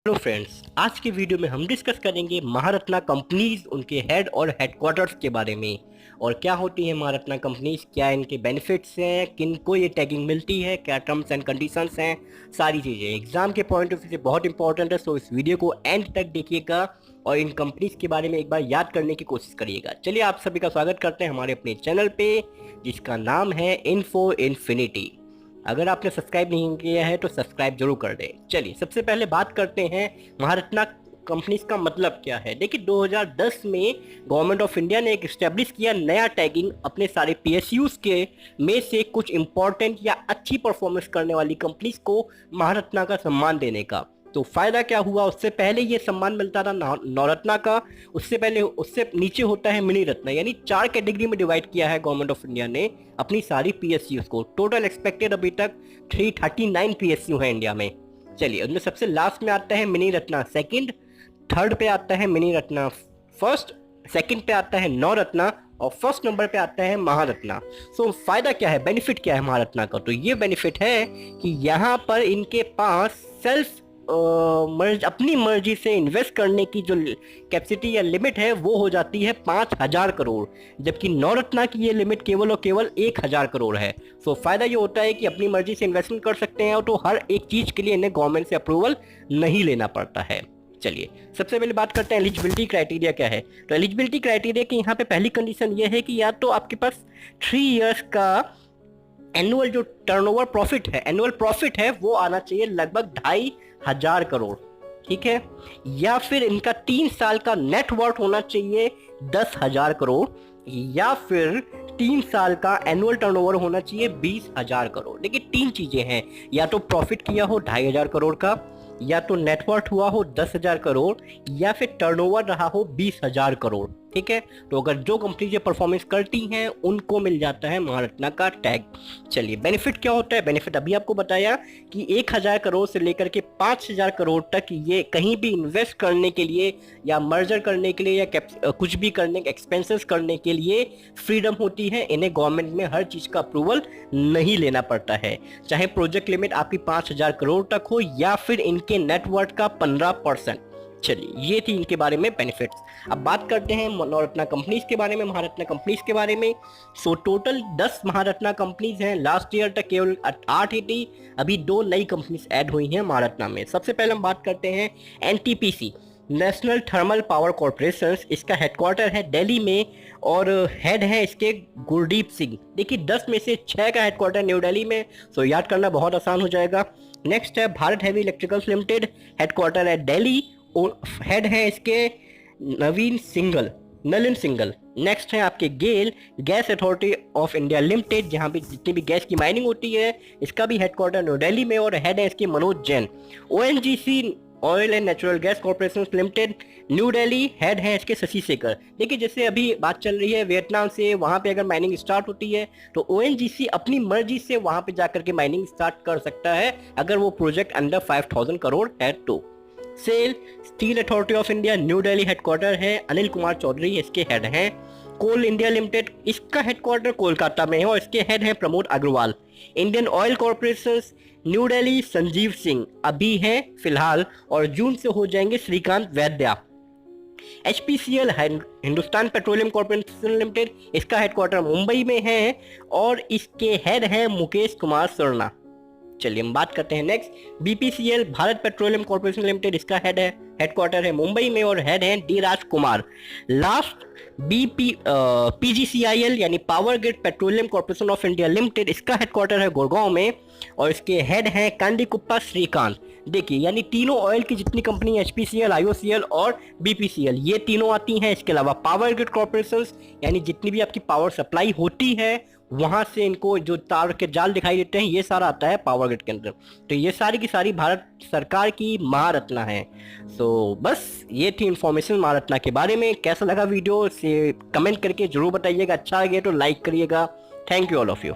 Hello friends, आज के video में हम डिस्कस करेंगे महारत्ना कंपनीज, उनके हेड और हेडक्वार्टर्स के बारे में। और क्या होती है महारत्ना कंपनीज, क्या इनके बेनिफिट्स हैं, किन को ये टैगिंग मिलती है, क्या टर्म्स एंड कंडीशंस हैं, सारी चीज़ें एग्जाम के पॉइंट ऑफ व्यू से बहुत इंपॉर्टेंट है। सो इस वीडियो को एंड तक देखिएगा और इन कंपनीज के बारे में एक बार याद करने की कोशिश करिएगा। चलिए, आप सभी का स्वागत करते हैं हमारे अपने चैनल पे, जिसका नाम है इन्फो इन्फिनिटी। अगर आपने सब्सक्राइब नहीं किया है तो सब्सक्राइब जरूर कर दें। चलिए, सबसे पहले बात करते हैं महारत्ना कंपनीज का मतलब क्या है। देखिए, 2010 में गवर्नमेंट ऑफ इंडिया ने एक इस्टेब्लिश किया नया टैगिंग अपने सारे पीएसयूज के में से कुछ इंपॉर्टेंट या अच्छी परफॉर्मेंस करने वाली कंपनीज को महारत्ना का सम्मान देने का। तो फायदा क्या हुआ, उससे पहले ये सम्मान मिलता था नवरत्ना का, उससे पहले उससे नीचे होता है मिनी रत्ना, यानी 4 कैटेगरी में डिवाइड किया है गवर्नमेंट ऑफ इंडिया ने अपनी सारी पीएसयूज को। टोटल एक्सपेक्टेड अभी तक 339 पीएसयू है इंडिया में। चलिए, उनमें सबसे लास्ट में आता है मिनी रत्ना सेकंड, थर्ड पे आता है मिनी रत्ना फर्स्ट, सेकंड पे आता है नवरत्ना और फर्स्ट नंबर पे आता है महारत्ना। सो फायदा क्या है, बेनिफिट क्या है महारत्ना का? तो ये बेनिफिट है कि यहाँ पर इनके पास सेल्फ अपनी मर्जी से इन्वेस्ट करने की जो कैपेसिटी या लिमिट है वो हो जाती है 5,000 करोड़, जबकि नवरत्ना की ये लिमिट केवल और केवल 1,000 करोड़ है। सो फायदा ये होता है कि अपनी मर्जी से इन्वेस्टमेंट कर सकते हैं और तो हर एक चीज के लिए इन्हें गवर्नमेंट से अप्रूवल नहीं लेना पड़ता है। चलिए, सबसे पहले बात करते हैं एलिजिबिलिटी क्राइटेरिया क्या है। तो एलिजिबिलिटी क्राइटेरिया की यहाँ पे पहली कंडीशन ये है कि या तो आपके पास 3 इयर्स का एनुअल जो टर्नओवर प्रॉफिट है, एनुअल प्रॉफिट है, वो आना चाहिए लगभग 2,500 करोड़, ठीक है, या फिर इनका 3 साल का नेट वर्थ होना चाहिए 10,000 करोड़, या फिर 3 साल का एनुअल टर्नओवर होना चाहिए 20,000 करोड़। देखिए, 3 चीजें हैं, या तो प्रॉफिट किया हो 2,500 करोड़ का, या तो नेटवर्थ हुआ हो 10,000 करोड़, या फिर टर्नओवर रहा हो 20,000 करोड़, ठीक है। तो अगर जो कंपनी ये परफॉर्मेंस करती हैं उनको मिल जाता है महारत्ना का टैग। चलिए, बेनिफिट क्या होता है? बेनिफिट अभी आपको बताया कि 1,000 करोड़ से लेकर के 5,000 करोड़ तक ये कहीं भी इन्वेस्ट करने के लिए या मर्जर करने के लिए या कुछ भी करने के एक्सपेंसेस करने के लिए फ्रीडम होती है। इन्हें गवर्नमेंट में हर चीज का अप्रूवल नहीं लेना पड़ता है, चाहे प्रोजेक्ट लिमिट आपकी 5,000 करोड़ तक हो या फिर इनके नेटवर्थ का 15%। चलिए, ये थी इनके बारे में बेनिफिट्स। अब बात करते हैं नवरत्ना कंपनीज के बारे में, महारत्ना कंपनीज के बारे में। सो टोटल 10 महारत्ना कंपनीज हैं। लास्ट ईयर तक केवल 8 ही थी, अभी 2 नई कंपनीज ऐड हुई हैं महारत्ना में। सबसे पहले हम बात करते हैं NTPC, national thermal power corporation. इसका हेडक्वार्टर है दिल्ली में और हेड है इसके गुरदीप सिंह। देखिए, 10 में से 6 का हेडक्वार्टर न्यू दिल्ली में, सो याद करना बहुत आसान हो जाएगा। नेक्स्ट है Bharat heavy electricals limited, headquarter है दिल्ली, हेड है इसके नलिन सिंगल। नेक्स्ट है आपके GAIL gas authority of India limited, जहां भी जितनी भी गैस की माइनिंग होती है, इसका भी हेडक्वार्टर न्यू दिल्ली में और हेड है इसके Manoj Jain. ONGC oil and natural gas corporation limited, new Delhi, head है इसके शशि शेखर। देखिए, जैसे अभी बात चल रही है वियतनाम से, वहां पे अगर माइनिंग स्टार्ट होती है तो ओएनजीसी अपनी मर्जी से वहां पे जाकर के माइनिंग स्टार्ट कर सकता है अगर वो प्रोजेक्ट अंडर 5,000 करोड़ है तो। SAIL steel authority of India, new Delhi headquarter है, अनिल कुमार चौधरी इसके हेड हैं। कोल इंडिया लिमिटेड, इसका हेडक्वार्टर कोलकाता में है और इसके हेड हैं Pramod Agarwal. Indian oil corporation, new Delhi, Sanjeev Singh अभी हैं फिलहाल और जून से हो जाएंगे श्रीकांत वैद्या। HPCL, Hindustan petroleum corporation limited, इसका हेडक्वार्टर मुंबई में है और इसके हेड हैं मुकेश कुमार सरना। चलिए, हम बात करते हैं next BPCL, Bharat petroleum corporation limited, इसका हेडक्वार्टर है मुंबई में और हेड है D Raj Kumar. Last PGCIL यानी power grid petroleum corporation of India limited, इसका हेडक्वार्टर है गुड़गांव में और इसके हेड हैं कांडीकुप्पा श्रीकांत। देखिए, यानी तीनों ऑयल की जितनी कंपनी एचपीसीएल, आईओसीएल और बीपीसीएल, ये तीनों आती हैं। इसके अलावा पावर ग्रिड कॉर्पोरेशन, यानी जितनी भी आपकी पावर सप्लाई होती है वहां से इनको जो तार के जाल दिखाई देते हैं, ये सारा आता है पावर ग्रिड के अंदर। तो ये सारी की सारी भारत सरकार की महारत्ना है। सो बस ये थी इंफॉर्मेशन महारत्ना के बारे में। कैसा लगा वीडियो से कमेंट करके जरूर बताइएगा, अच्छा लगे तो लाइक करिएगा। Thank you all of you.